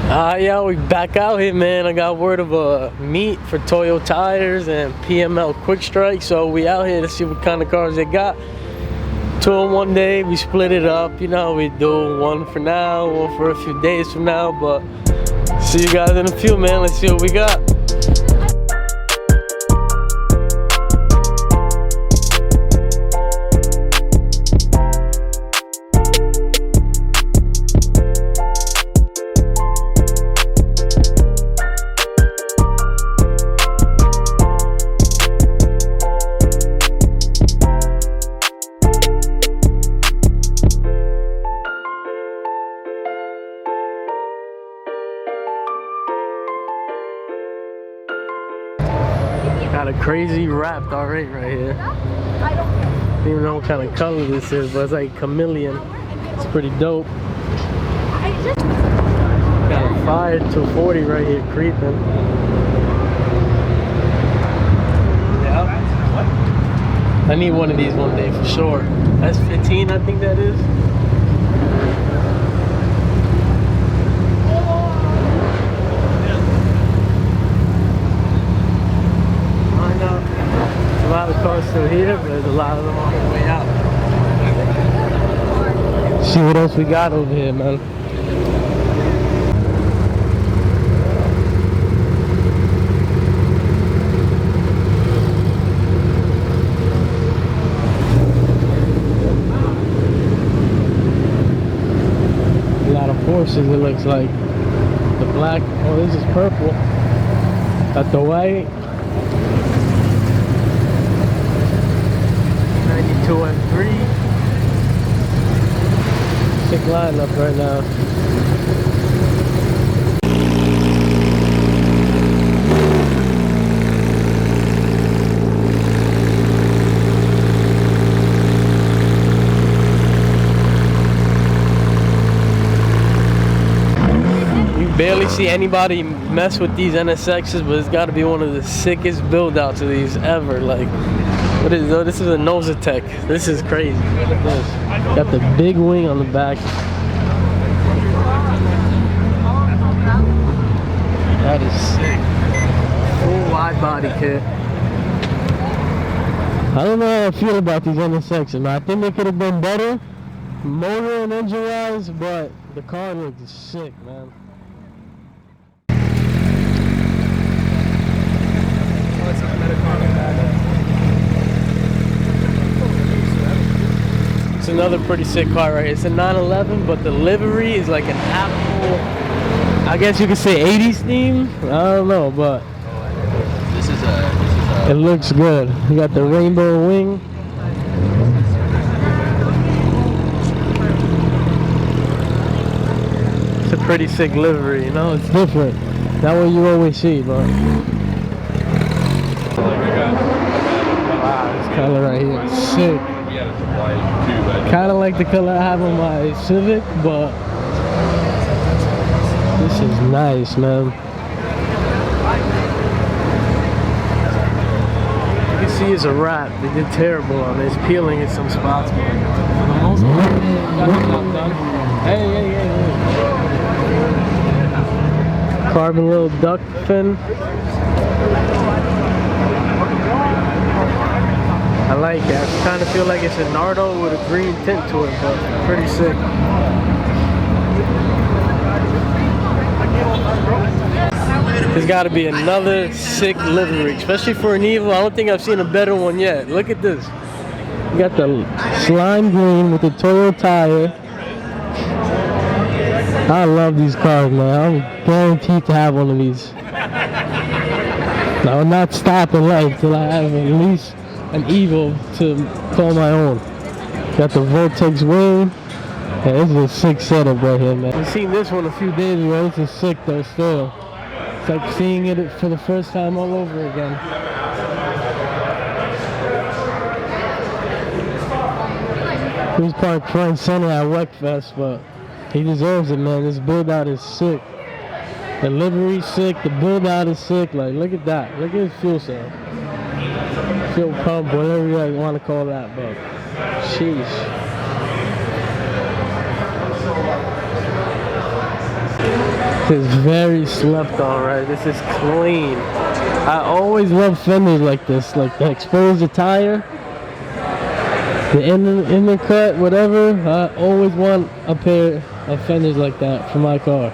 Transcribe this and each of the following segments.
Yeah, we back out here, man. I got word of a meet for Toyo tires and PML Quick Strike, so we out here to see what kind of cars they got. Two in one day, we split it up. You know, we do one for now, one for a few days from now, but see you guys in a few, man. Let's see what we got. Got a crazy wrapped R8 right here. I don't even know what kind of color this is, but it's like chameleon. It's pretty dope. Got a fire 240 right here creeping. Yeah. I need one of these one day for sure. That's 15, I think that is. A lot of cars still here, but there's a lot of them on the way out. See what else we got over here, man. A lot of Porsches, it looks like. The black, oh, this is purple. Got the white. 92 and 3. Sick lineup right now. You barely see anybody mess with these NSXs, but it's got to be one of the sickest build outs of these ever. Like, what is this? This is a Nosatech. This is crazy. Look at this. Got the big wing on the back. That is sick. Full wide body kit. I don't know how I feel about these NSXs, man. I think they could have been better, motor and engine wise, but the car looks sick, man. Another pretty sick car right here. It's a 911, but the livery is like an Apple, I guess you could say 80s theme. I don't know, but this is a it looks good. You got the rainbow wing. It's a pretty sick livery, you know. It's different. Not what you always see, but wow, this color right here is sick. Kind of like the color I have on my Civic, but this is nice, man. You can see it's a wrap. They did terrible on it. It's peeling in some spots, but for the most part, got the job done. Hey. Carbon little duck fin. I like it. I kind of feel like it's a Nardo with a green tint to it, but pretty sick. There's got to be another sick livery, especially for an Evo. I don't think I've seen a better one yet. Look at this. You got the slime green with the Toyo tire. I love these cars, man. I'm guaranteed to have one of these. I will not stop in life till I have at least an Evo to call my own. Got the Vortex wing. Yeah, this is a sick setup right here, man. I've seen this one a few days ago. This is sick though still. It's like seeing it for the first time all over again. He was parked front and center at Wreckfest, but he deserves it, man. This build out is sick. The livery's sick, the build out is sick. Like, look at that. Look at his fuel cell. Fuel pump, whatever you guys want to call that, but sheesh. It's very slept on, right? This is clean. I always love fenders like this, like the exposed tire, the inner cut, whatever. I always want a pair of fenders like that for my car,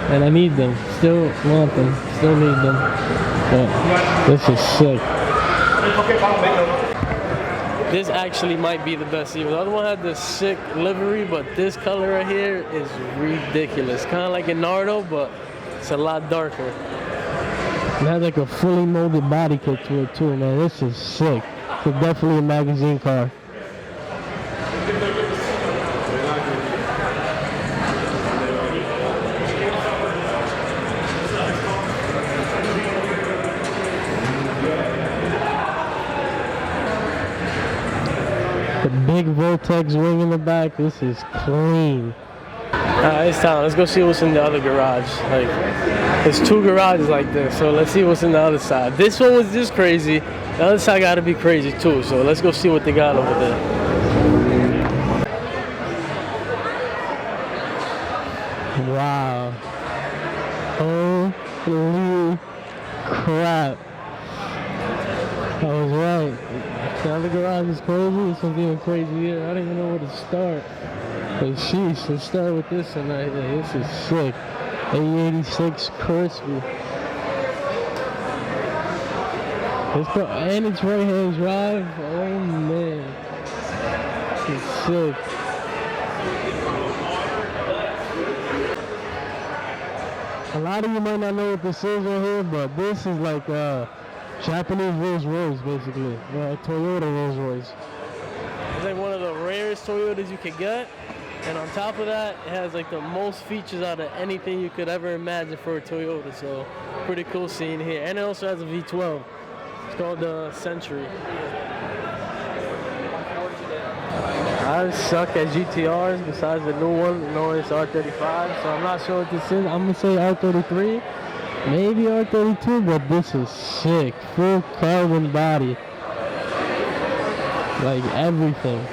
and I need them. Still want them. Still need them. But this is sick. This actually might be the best even. The other one had this sick livery, but this color right here is ridiculous. Kind of like a Nardo, but it's a lot darker. It has like a fully molded body kit to it too, man. This is sick. It's definitely a magazine car. The big Vortex wing in the back. This is clean. It's time. Let's go see what's in the other garage. Like, there's 2 garages like this, so let's see what's in the other side. This one was just crazy. The other side got to be crazy too. So let's go see what they got over there. Wow. Holy crap. I was right. The other garage is crazy. This one's even crazier. I don't even know where to start. But sheesh, let's start with this one right here. This is sick. A86 crispy. And it's right-hand drive. Oh man. It's sick. A lot of you might not know what this is right here, but this is like Japanese Rolls Royce, basically. Toyota Rolls Royce. It's like one of the rarest Toyotas you could get. And on top of that, it has like the most features out of anything you could ever imagine for a Toyota. So, pretty cool seeing here. And it also has a V12. It's called the Century. I suck at GTRs besides the new one. No, it's R35. So I'm not sure what this is. I'm going to say R33. Maybe R32, but this is sick. Full carbon body. Like everything.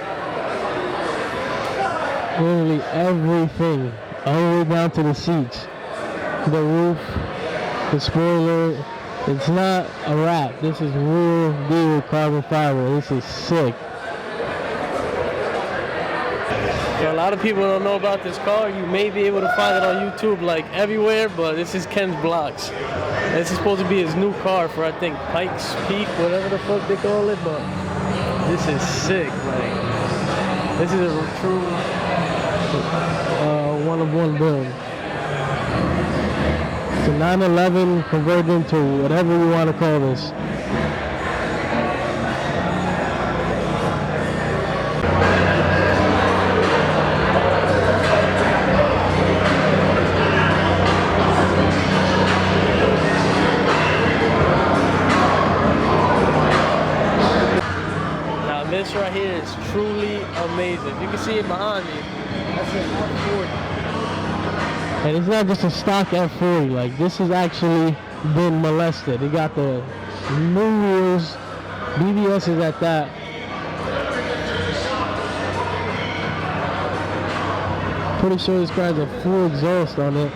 Literally everything. All the way down to the seats. The roof. The spoiler. It's not a wrap. This is real deal carbon fiber. This is sick. So a lot of people don't know about this car. You may be able to find it on YouTube like everywhere, but this is Ken's Blocks. This is supposed to be his new car for, I think, Pikes Peak, whatever the fuck they call it, but this is sick. Like, this is a true one-of-one build. It's a 911 converted into whatever you want to call this. This right here is truly amazing. You can see it behind me. That's an F40. And it's not just a stock F40. Like, this has actually been molested. It got the new wheels, BBS is at that. Pretty sure this car has a full exhaust on it.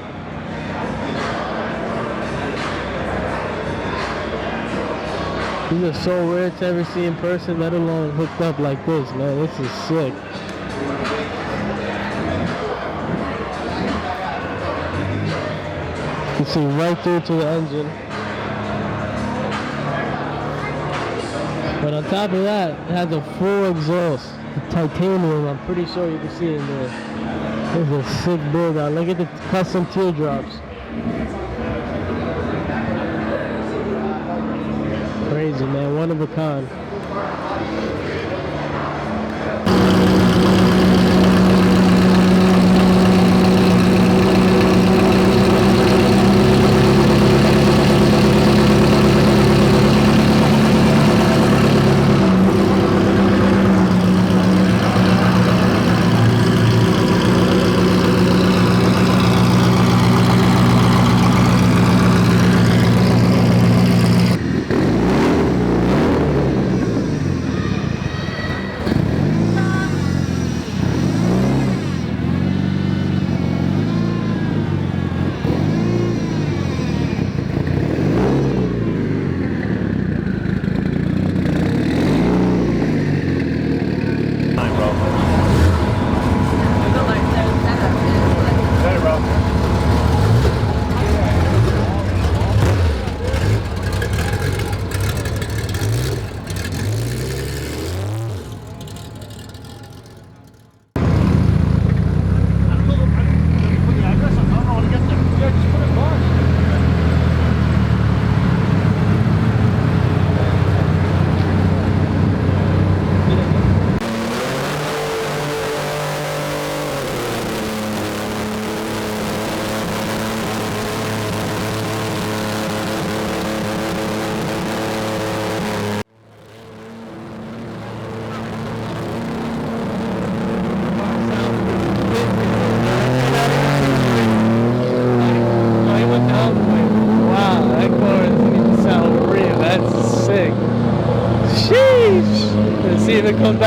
These are so rare to ever see in person, let alone hooked up like this, man. This is sick. You can see right through to the engine. But on top of that, it has a full exhaust. The titanium, I'm pretty sure you can see it in there. This is a sick build out. Look at the custom teardrops. Crazy, man, one of a kind.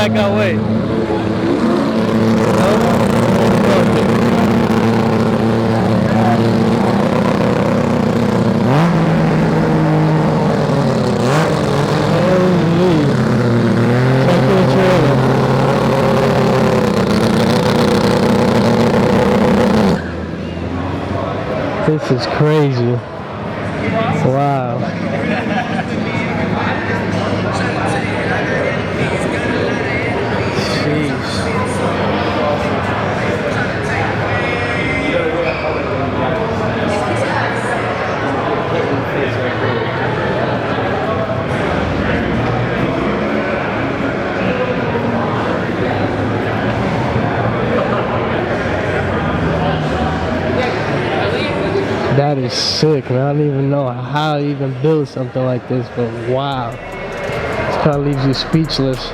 back our way. This is crazy. Wow. Jeez. That is sick, man. I don't even know how to even build something like this, but wow. This car leaves you speechless.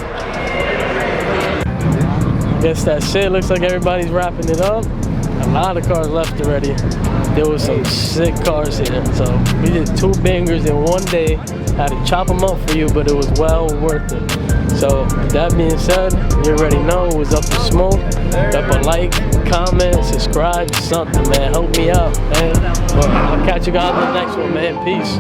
Guess that's it. Looks like everybody's wrapping it up. A lot of cars left already. There was some sick cars here. So we did 2 bangers in one day. Had to chop them up for you, but it was well worth it. So that being said, you already know it was up to smoke. Drop a like, comment, subscribe, something, man. Help me out, man. Well, I'll catch you guys in the next one, man. Peace.